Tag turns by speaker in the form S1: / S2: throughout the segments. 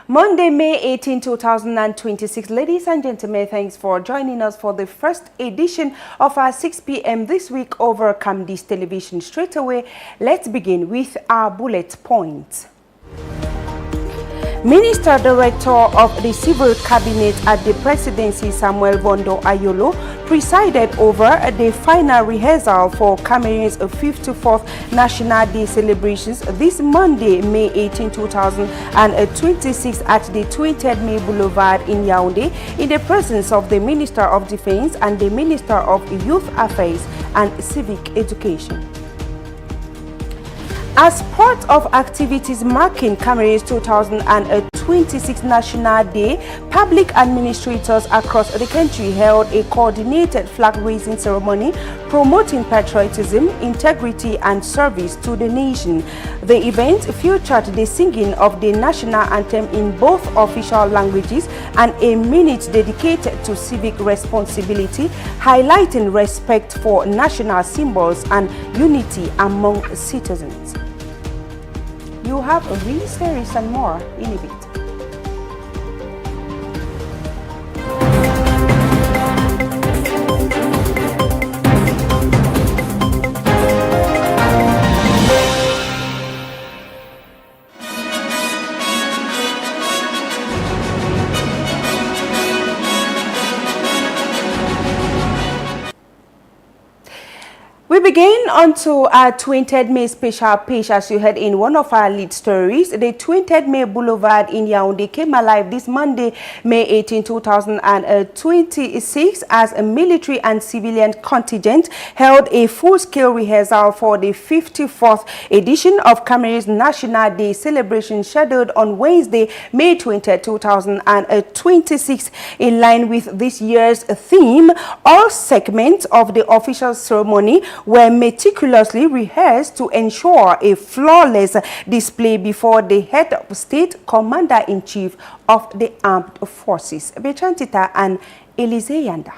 S1: Monday, May 18, 2026. Ladies and gentlemen, thanks for joining us for the first edition of our 6 p.m. this week over Camdis Television. Straight away, let's begin with our bullet points. Minister Director of the Civil Cabinet at the Presidency, Samuel Bondo Ayolo, presided over the final rehearsal for Cameroon's 54th National Day celebrations this Monday, May 18, 2026 at the 20th May Boulevard in Yaoundé in the presence of the Minister of Defense and the Minister of Youth Affairs and Civic Education. As part of activities marking Cameroon's 2026 National Day, public administrators across the country held a coordinated flag-raising ceremony promoting patriotism, integrity, and service to the nation. The event featured the singing of the national anthem in both official languages and a minute dedicated to civic responsibility, highlighting respect for national symbols and unity among citizens. You have these stories and more in a bit. We begin onto our 20th May special page. As you heard in one of our lead stories, the 20th May Boulevard in Yaoundé came alive this Monday, May 18, 2026, as a military and civilian contingent held a full-scale rehearsal for the 54th edition of Cameroon's National Day celebration, scheduled on Wednesday, May 20, 2026. In line with this year's theme, all segments of the official ceremony were meticulously rehearsed to ensure a flawless display before the head of state, Commander-in-Chief of the Armed Forces, Bechantita and Elise Yanda.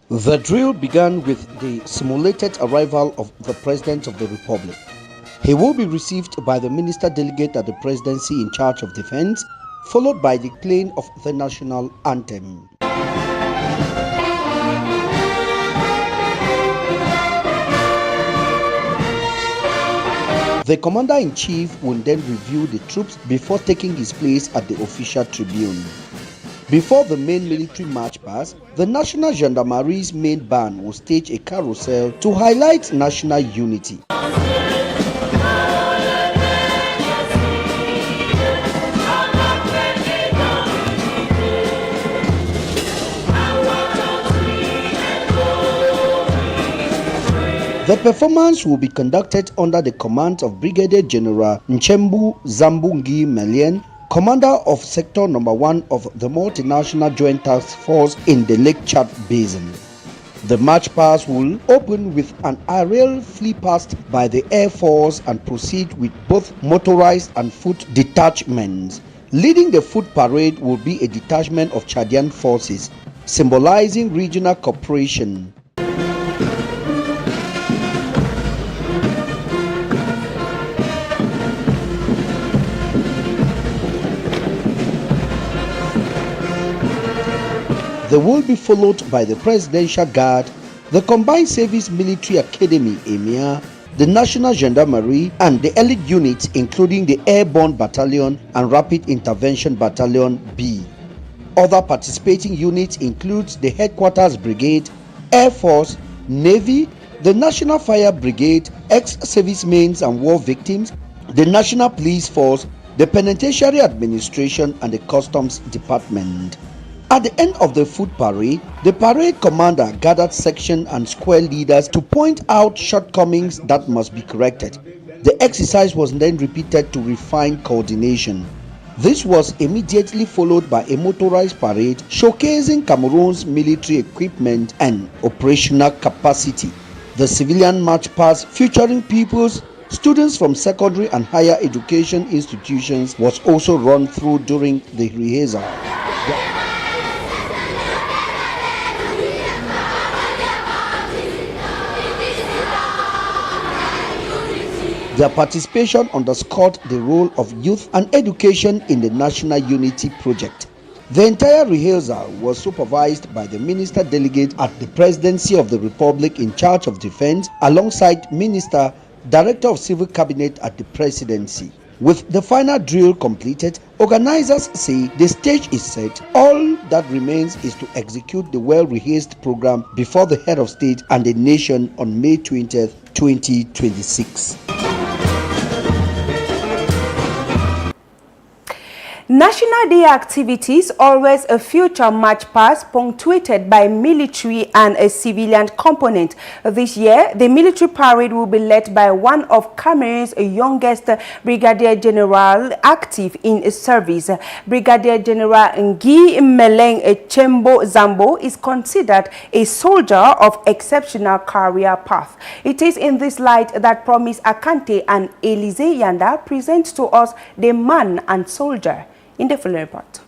S2: The drill began with the simulated arrival of the President of the Republic. He will be received by the Minister Delegate at the Presidency in charge of Defense, followed by the playing of the national anthem. The Commander-in-Chief will then review the troops before taking his place at the official tribune. Before the main military march past, the National Gendarmerie's main band will stage a carousel to highlight national unity. The performance will be conducted under the command of Brigadier General Nchembu Zambungi Melien, Commander of Sector No. 1 of the Multinational Joint Task Force in the Lake Chad Basin. The march past will open with an aerial flee past by the Air Force and proceed with both motorized and foot detachments. Leading the foot parade will be a detachment of Chadian forces, symbolizing regional cooperation. They will be followed by the Presidential Guard, the Combined Service Military Academy (EMIA), the National Gendarmerie, and the elite units including the Airborne Battalion and Rapid Intervention Battalion B. Other participating units include the Headquarters Brigade, Air Force, Navy, the National Fire Brigade, ex-servicemen and war victims, the National Police Force, the Penitentiary Administration, and the Customs Department. At the end of the foot parade, the parade commander gathered section and square leaders to point out shortcomings that must be corrected. The exercise was then repeated to refine coordination. This was immediately followed by a motorized parade showcasing Cameroon's military equipment and operational capacity. The civilian march past, featuring pupils, students from secondary and higher education institutions, was also run through during the rehearsal. Their participation underscored the role of youth and education in the National Unity Project. The entire rehearsal was supervised by the Minister Delegate at the Presidency of the Republic in charge of Defense, alongside Minister, Director of Civil Cabinet at the Presidency. With the final drill completed, organizers say the stage is set. All that remains is to execute the well-rehearsed program before the head of state and the nation on May 20th, 2026.
S1: National Day activities, always a future march past punctuated by military and a civilian component. This year, the military parade will be led by one of Cameroon's youngest Brigadier General active in service. Brigadier General Guy Merlin Tchembo Zambo is considered a soldier of exceptional career path. It is in this light that Promise Akante and Elise Yanda present to us the man and soldier in the following report.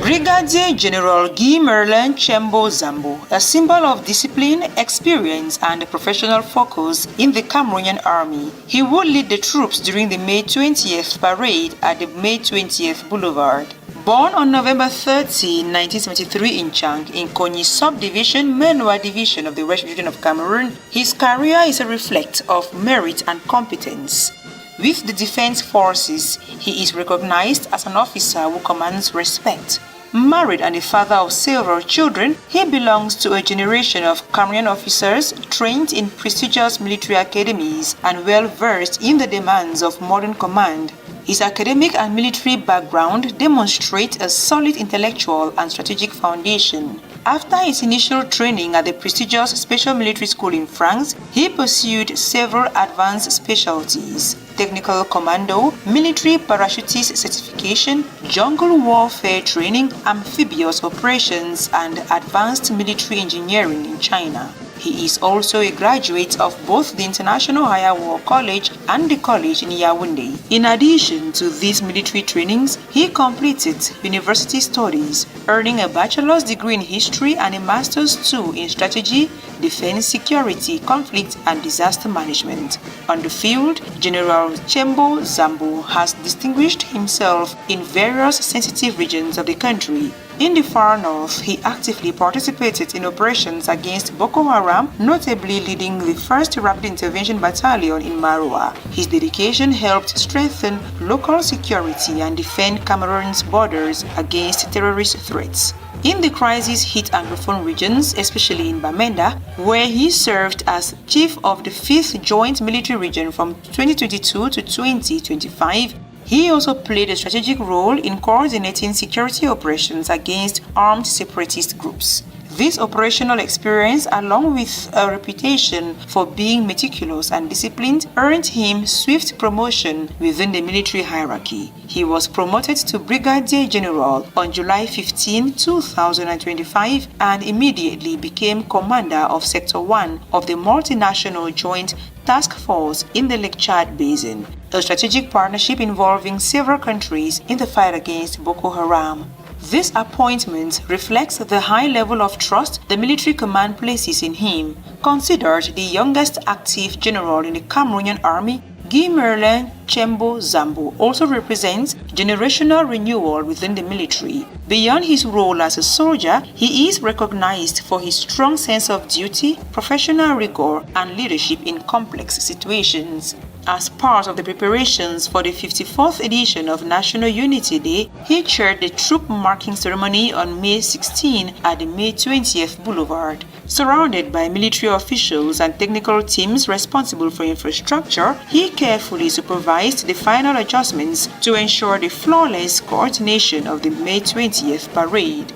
S3: Brigadier General Guy Merlin Tchembo Zambo, a symbol of discipline, experience, and professional focus in the Cameroonian army. He would lead the troops during the May 20th parade at the May 20th Boulevard. Born on November 30, 1973 in Chang, in Konyi Subdivision, Menua Division of the West Region of Cameroon, his career is a reflect of merit and competence. With the Defense Forces, he is recognized as an officer who commands respect. Married and a father of several children, he belongs to a generation of Cameroonian officers trained in prestigious military academies and well-versed in the demands of modern command. His academic and military background demonstrates a solid intellectual and strategic foundation. After his initial training at the prestigious Special Military School in France, he pursued several advanced specialties: technical commando, military parachutist certification, jungle warfare training, amphibious operations, and advanced military engineering in China. He is also a graduate of both the International Higher War College and the college in Yaoundé. In addition to these military trainings, he completed university studies, earning a bachelor's degree in history and a master's too in strategy, defense, security, conflict, and disaster management. On the field, General Tchembo Zambo has distinguished himself in various sensitive regions of the country. In the far north, he actively participated in operations against Boko Haram, notably leading the 1st Rapid Intervention Battalion in Maroua. His dedication helped strengthen local security and defend Cameroon's borders against terrorist threats. In the crisis-hit Anglophone regions, especially in Bamenda, where he served as chief of the 5th Joint Military Region from 2022 to 2025, he also played a strategic role in coordinating security operations against armed separatist groups. This operational experience, along with a reputation for being meticulous and disciplined, earned him swift promotion within the military hierarchy. He was promoted to Brigadier General on July 15, 2025, and immediately became commander of Sector 1 of the Multinational Joint Task Force in the Lake Chad Basin, a strategic partnership involving several countries in the fight against Boko Haram. This appointment reflects the high level of trust the military command places in him. Considered the youngest active general in the Cameroonian army, Guy Merlin Tchembo Zambo also represents generational renewal within the military. Beyond his role as a soldier, he is recognized for his strong sense of duty, professional rigor, and leadership in complex situations. As part of the preparations for the 54th edition of National Unity Day, he chaired the troop marking ceremony on May 16 at the May 20th Boulevard. Surrounded by military officials and technical teams responsible for infrastructure, he carefully supervised the final adjustments to ensure the flawless coordination of the May 20th parade.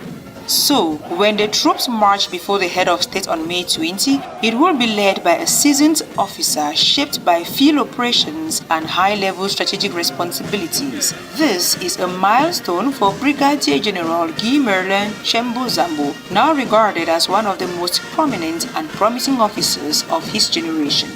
S3: So, when the troops march before the head of state on May 20, it will be led by a seasoned officer shaped by field operations and high-level strategic responsibilities. This is a milestone for Brigadier General Guy Merlin Tchembo Zambo, now regarded as one of the most prominent and promising officers of his generation.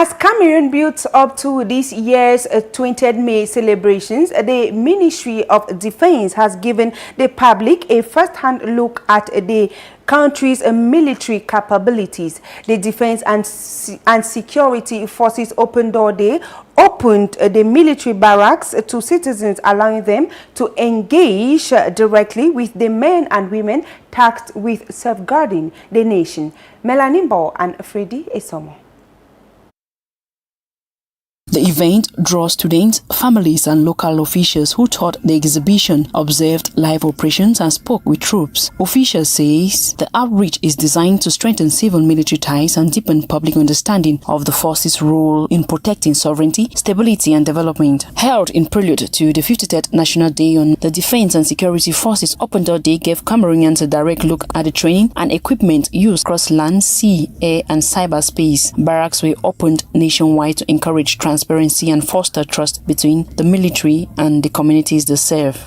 S1: As Cameroon builds up to this year's 20th May celebrations, the Ministry of Defense has given the public a first-hand look at the country's military capabilities. The Defense and Security Forces Open Door Day opened the military barracks to citizens, allowing them to engage directly with the men and women tasked with safeguarding the nation. Melanie Ball and Freddy Esomo.
S4: The event draws students, families and local officials who toured the exhibition, observed live operations and spoke with troops. Officials say the outreach is designed to strengthen civil-military ties and deepen public understanding of the forces' role in protecting sovereignty, stability and development. Held in prelude to the 53rd National Day on the Defense and Security Forces Open Door Day gave Cameroonians a direct look at the training and equipment used across land, sea, air and cyberspace. Barracks were opened nationwide to encourage transparency and foster trust between the military and the communities they serve.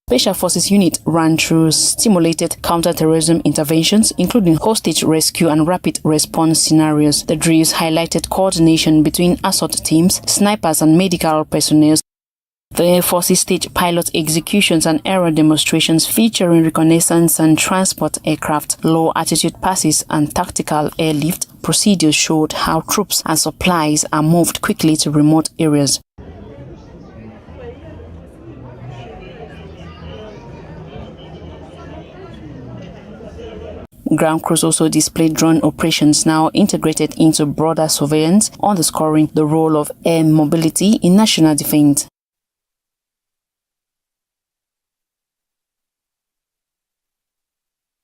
S4: Special Forces Unit ran through stimulated counter-terrorism interventions, including hostage rescue and rapid response scenarios. The drills highlighted coordination between assault teams, snipers and medical personnel. The Air Forces staged pilot executions and aero demonstrations featuring reconnaissance and transport aircraft. Low-altitude passes and tactical airlift procedures showed how troops and supplies are moved quickly to remote areas. Ground crews also displayed drone operations now integrated into broader surveillance, underscoring the role of air mobility in national defense.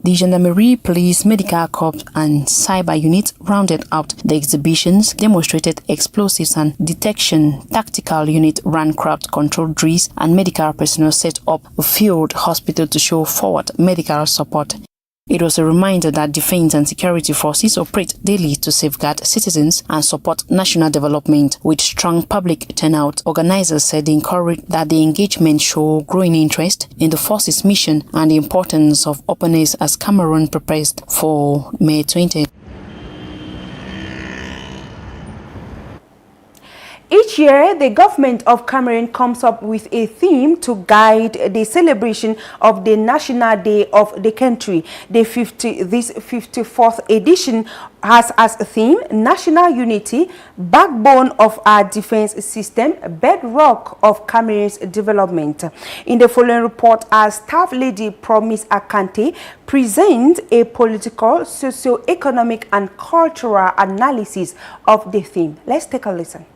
S4: The Gendarmerie, Police, Medical Corps and Cyber Units rounded out the exhibitions, demonstrated explosives and detection. Tactical unit ran crowd control drills and medical personnel set up a field hospital to show forward medical support. It was a reminder that defense and security forces operate daily to safeguard citizens and support national development. With strong public turnout, organizers said they encouraged that the engagement show growing interest in the forces' mission and the importance of openness as Cameroon prepares for May 20th.
S1: Each year, the government of Cameroon comes up with a theme to guide the celebration of the National Day of the country. This 54th edition has as a theme National Unity, backbone of our defense system, bedrock of Cameroon's development. In the following report, our staff lady Promise Akante presents a political, socio-economic and cultural analysis of the theme. Let's take a listen.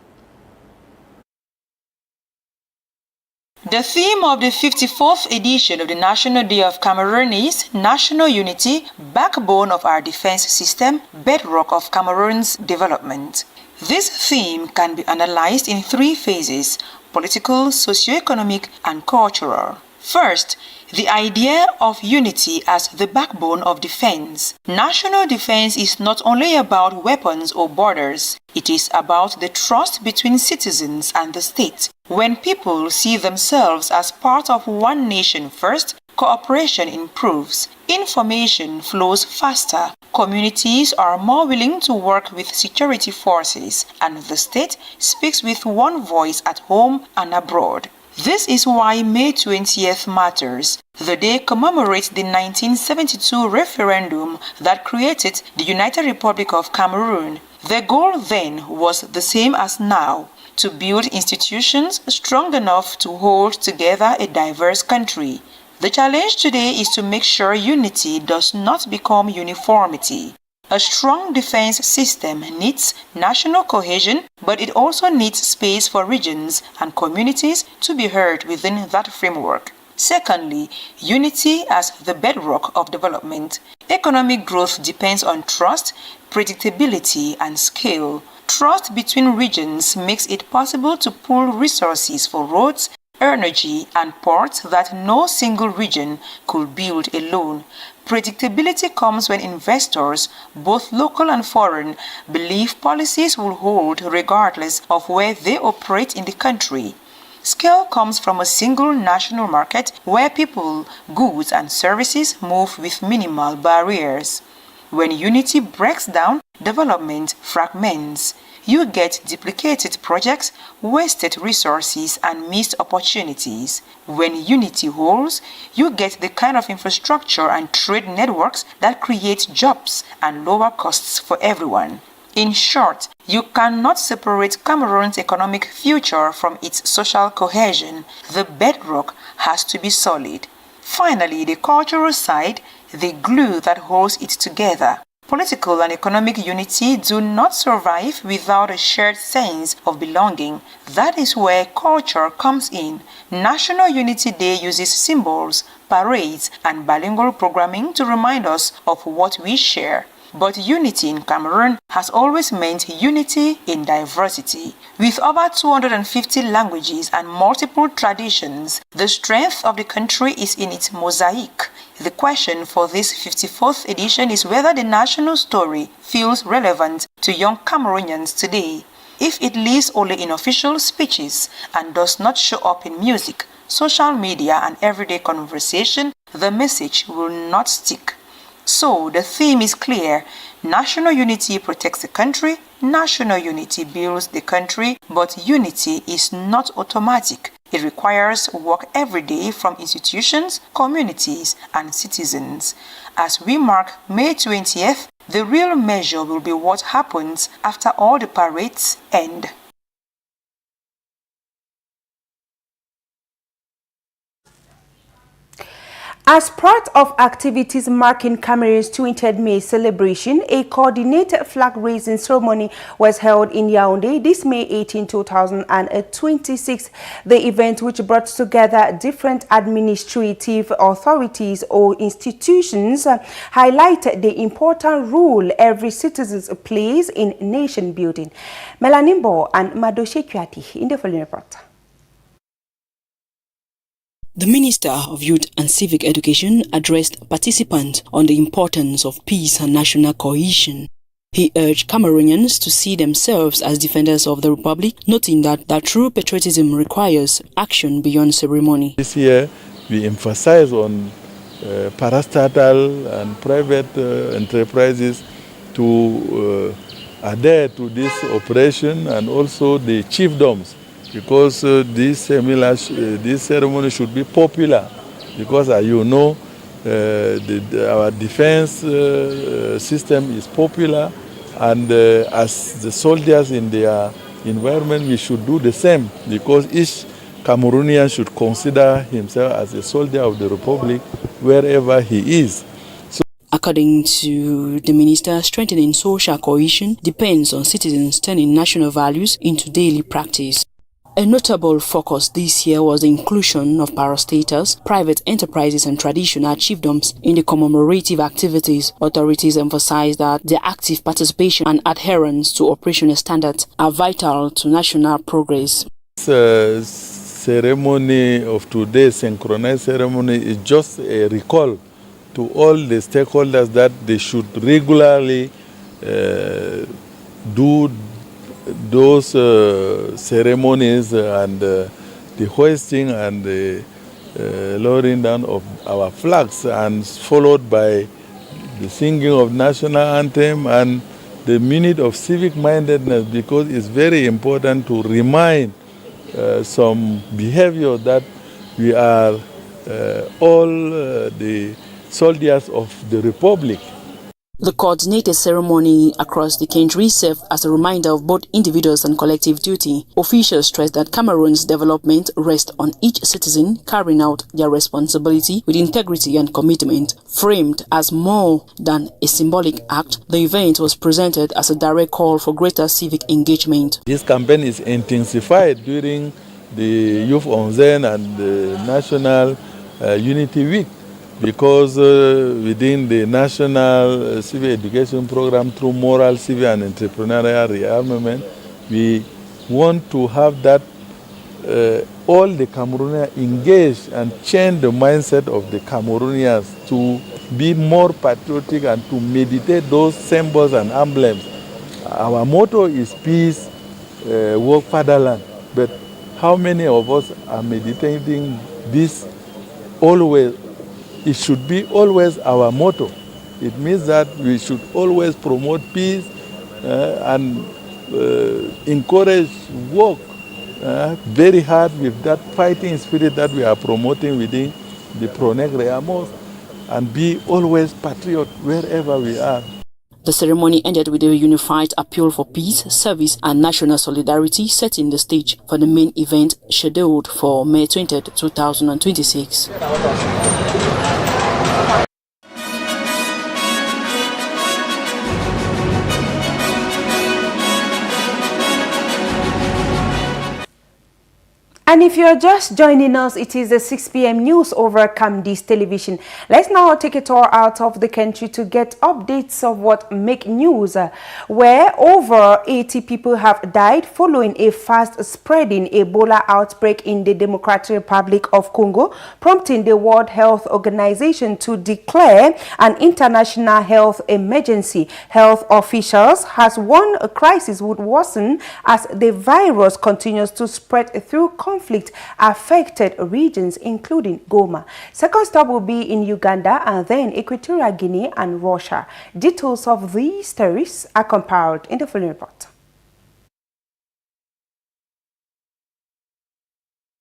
S3: The theme of the 54th edition of the National Day of Cameroon is National Unity, backbone of our defense system, bedrock of Cameroon's development. This theme can be analyzed in three phases: political, socio-economic, and cultural. First, the idea of unity as the backbone of defense. National defense is not only about weapons or borders, it is about the trust between citizens and the state. When people see themselves as part of one nation first, cooperation improves, information flows faster, communities are more willing to work with security forces, and the state speaks with one voice at home and abroad. This is why May 20th matters. The day commemorates the 1972 referendum that created the United Republic of Cameroon. The goal then was the same as now: to build institutions strong enough to hold together a diverse country. The challenge today is to make sure unity does not become uniformity. A strong defense system needs national cohesion, but it also needs space for regions and communities to be heard within that framework. Secondly, unity as the bedrock of development. Economic growth depends on trust, predictability, and scale. Trust between regions makes it possible to pool resources for roads, energy, and ports that no single region could build alone. Predictability comes when investors, both local and foreign, believe policies will hold regardless of where they operate in the country. Scale comes from a single national market where people, goods and services move with minimal barriers. When unity breaks down, development fragments. You get duplicated projects, wasted resources, and missed opportunities. When unity holds, you get the kind of infrastructure and trade networks that create jobs and lower costs for everyone. In short, you cannot separate Cameroon's economic future from its social cohesion. The bedrock has to be solid. Finally, the cultural side, the glue that holds it together. Political and economic unity do not survive without a shared sense of belonging. That is where culture comes in. National Unity Day uses symbols, parades, and bilingual programming to remind us of what we share. But unity in Cameroon has always meant unity in diversity. With over 250 languages and multiple traditions, the strength of the country is in its mosaic. The question for this 54th edition is whether the national story feels relevant to young Cameroonians today. If it lives only in official speeches and does not show up in music, social media, and everyday conversation, the message will not stick. So the theme is clear. National unity protects the country, national unity builds the country, but unity is not automatic. It requires work every day from institutions, communities, and citizens. As we mark May 20th, the real measure will be what happens after all the parades end.
S1: As part of activities marking Cameroon's 20th May celebration, a coordinated flag-raising ceremony was held in Yaoundé this May 18, 2026. The event, which brought together different administrative authorities or institutions, highlighted the important role every citizen plays in nation building. Melanimbo and Madoshe Kwati in the following report.
S4: The Minister of Youth and Civic Education addressed participants on the importance of peace and national cohesion. He urged Cameroonians to see themselves as defenders of the Republic, noting that true patriotism requires action beyond ceremony.
S5: This year, we emphasize on parastatal and private enterprises to adhere to this operation, and also the chiefdoms, because this ceremony should be popular, because as you know, our defense system is popular, and as the soldiers in their environment, we should do the same, because each Cameroonian should consider himself as a soldier of the Republic wherever he is.
S4: According to the minister, strengthening social cohesion depends on citizens turning national values into daily practice. A notable focus this year was the inclusion of parastatals, private enterprises and traditional chiefdoms in the commemorative activities. Authorities emphasized that their active participation and adherence to operational standards are vital to national progress.
S5: This ceremony of today, synchronized ceremony, is just a recall to all the stakeholders that they should regularly do those ceremonies and the hoisting and the lowering down of our flags, and followed by the singing of national anthem and the minute of civic mindedness, because it's very important to remind some behavior that we are all the soldiers of the Republic.
S4: The coordinated ceremony across the country served as a reminder of both individuals and collective duty. Officials stressed that Cameroon's development rests on each citizen carrying out their responsibility with integrity and commitment. Framed as more than a symbolic act, the event was presented as a direct call for greater civic engagement.
S5: This campaign is intensified during the Youth Onzen and the National Unity Week, because within the National Civil Education Program, through moral, civil and entrepreneurial rearmament, we want to have that all the Cameroonians engaged and change the mindset of the Cameroonians to be more patriotic and to meditate those symbols and emblems. Our motto is peace, work, fatherland, but how many of us are meditating this always? It should be always our motto. It means that we should always promote peace and encourage work very hard with that fighting spirit that we are promoting within the Pro-Negre Mosque, and be always patriot wherever we are.
S4: The ceremony ended with a unified appeal for peace, service and national solidarity, setting the stage for the main event scheduled for May 20, 2026.
S1: And if you're just joining us, it is the 6 p.m. news over Camdis television. Let's now take a tour out of the country to get updates of what make news, where over 80 people have died following a fast-spreading Ebola outbreak in the Democratic Republic of Congo, prompting the World Health Organization to declare an international health emergency. Health officials has warned a crisis would worsen as the virus continues to spread through conflict-affected regions, including Goma. Second stop will be in Uganda and then Equatorial Guinea and Russia. Details of these stories are compiled in the following report.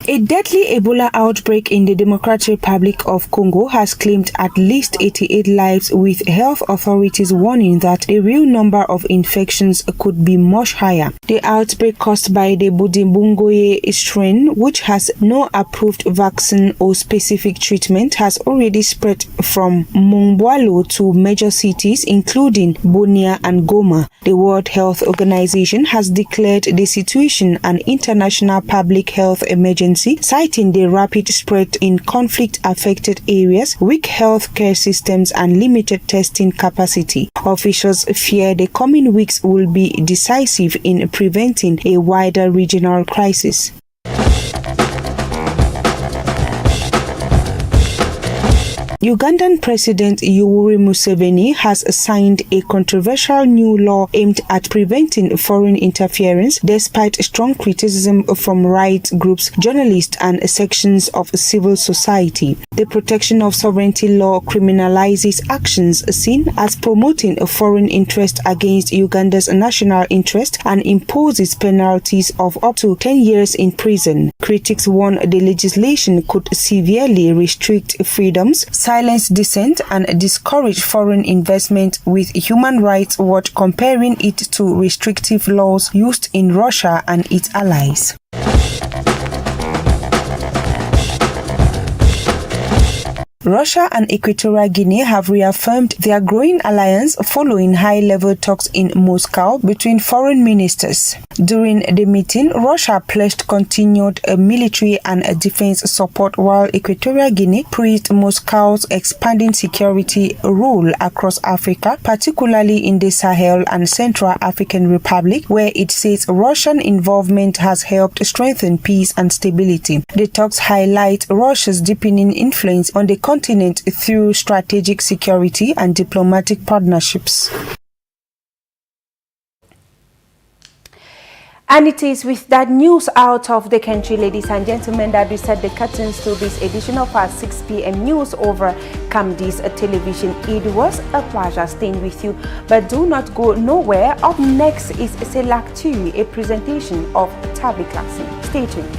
S1: A deadly Ebola outbreak in the Democratic Republic of Congo has claimed at least 88 lives, with health authorities warning that the real number of infections could be much higher. The outbreak caused by the Budimbungoye strain, which has no approved vaccine or specific treatment, has already spread from Mongwalo to major cities including Bunia and Goma. The World Health Organization has declared the situation an international public health emergency, citing the rapid spread in conflict-affected areas, weak healthcare systems, and limited testing capacity. Officials fear the coming weeks will be decisive in preventing a wider regional crisis. Ugandan President Yoweri Museveni has signed a controversial new law aimed at preventing foreign interference, despite strong criticism from rights groups, journalists, and sections of civil society. The Protection of Sovereignty law criminalizes actions seen as promoting a foreign interest against Uganda's national interest and imposes penalties of up to 10 years in prison. Critics warn the legislation could severely restrict freedoms, silence dissent, and discourage foreign investment, with Human Rights Watch comparing it to restrictive laws used in Russia and its allies. Russia and Equatorial Guinea have reaffirmed their growing alliance following high-level talks in Moscow between foreign ministers. During the meeting, Russia pledged continued military and defense support, while Equatorial Guinea praised Moscow's expanding security role across Africa, particularly in the Sahel and Central African Republic, where it says Russian involvement has helped strengthen peace and stability. The talks highlight Russia's deepening influence on the continent through strategic security and diplomatic partnerships. And it is with that news out of the country, ladies and gentlemen, that we set the curtains to this edition of our 6 p.m. news over Camdis television. It was a pleasure staying with you, but do not go nowhere. Up next is Selak 2, a presentation of Tabby Claxon. Stay tuned.